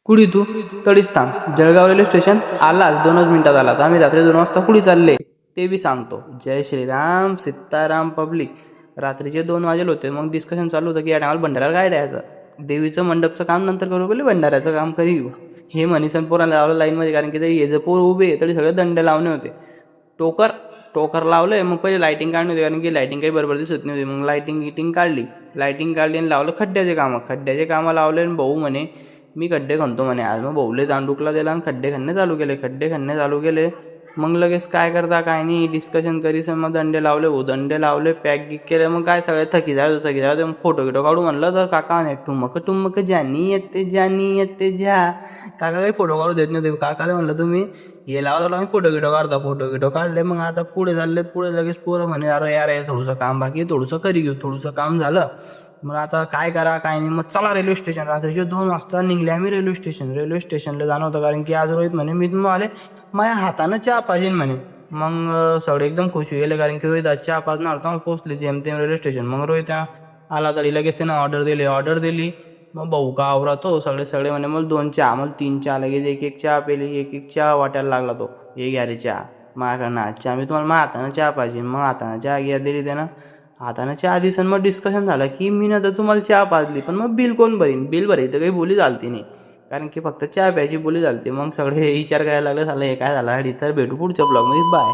कुडी तू तडीच थांब. Jalgaon railway station आलाच 2च मिनिटात आला. तर आम्ही रात्री 2 वाजता कुडी चालले ते बी सांगतो. जय श्रीराम सीताराम पब्लिक. रात्रीचे 2 वाजेल होते. मग डिस्कशन चालू होतं की या टायमाला भंडाऱ्याला काय द्यायचं. देवीचं मंडपचं काम नंतर करू, पहिले भंडाऱ्याचं काम करी घेऊ. हे मनीसन पोराला लावलं लाईनमध्ये, कारण की हे जर पोर उभे तरी सगळे दंडे लावणे होते. टोकर लावलंय. मग पहिले लाईटिंग काढणे होते, कारण की लाईटिंग काही बरोबर दिसत नव्हती. मग लाईटिंग काढली आणि लावलं खड्ड्याचे कामं लावले. आणि भाऊ म्हणे मी खड्डे खणतो म्हणे आज. मग भाऊले दांडुकला दिला आणि खड्डे खणणे चालू केले. मग लगेच काय करता काय नाही डिस्कशन करीस. मग दंडे लावले पॅक गिक केले. मग काय सगळे थकी जायचं मग फोटो काढू म्हणलं तर काका म्हणे ठुमक जानी येते ज्या. काका काही फोटो काढू देत नव्हते. काकाला म्हणलं तुम्ही हे लावा थोडा, आम्ही फोटो काढले. मग आता पुढे लगेच पोरं म्हणे अरे यार थोडंसं काम बाकी आहे, थोडंसं करी घेऊ. थोडंसं काम झालं. मग आता काय करा काय नाही. मग चला रेल्वे स्टेशन. रात्रीचे 2 वाजता निघले आम्ही रेल्वे स्टेशनला जाणं होतं, कारण की आज रोहित म्हणे मी तुम्हाला आले माझ्या हातानं चहा पाहिजे म्हणे. मग सगळे एकदम खुश गेले, कारण की रोहित चहा पाजणार होता. मग पोचले जेमतेम रेल्वे स्टेशन. मग रोहित आला तरी लगेच त्यानं ऑर्डर दिली. मग भाऊ का आवरातो सगळे म्हणे मला 2 चहा, मला 3 चहा. लगेच एक चहा पेली, एक चहा वाटायला लागला तो. हे घ्या रे चहा माझ्याकडनं चहा, मी तुम्हाला माझ्या हातानं चहा पाहिजे. मग हातानं चहा घ्या दिली त्यानं. हातानं चहा दिसन. मग डिस्कशन झालं की मी ना तर तुम्हाला चहा पाजली, पण मग बिल कोण भरीन. बिल भरायचं काही बोली चालती नाही, कारण की फक्त चहा प्यायची बोली चालते. मग सगळे विचार करायला लागले झालं हे काय झालं. तर भेटू पुढच्या ब्लॉगमध्ये. बाय.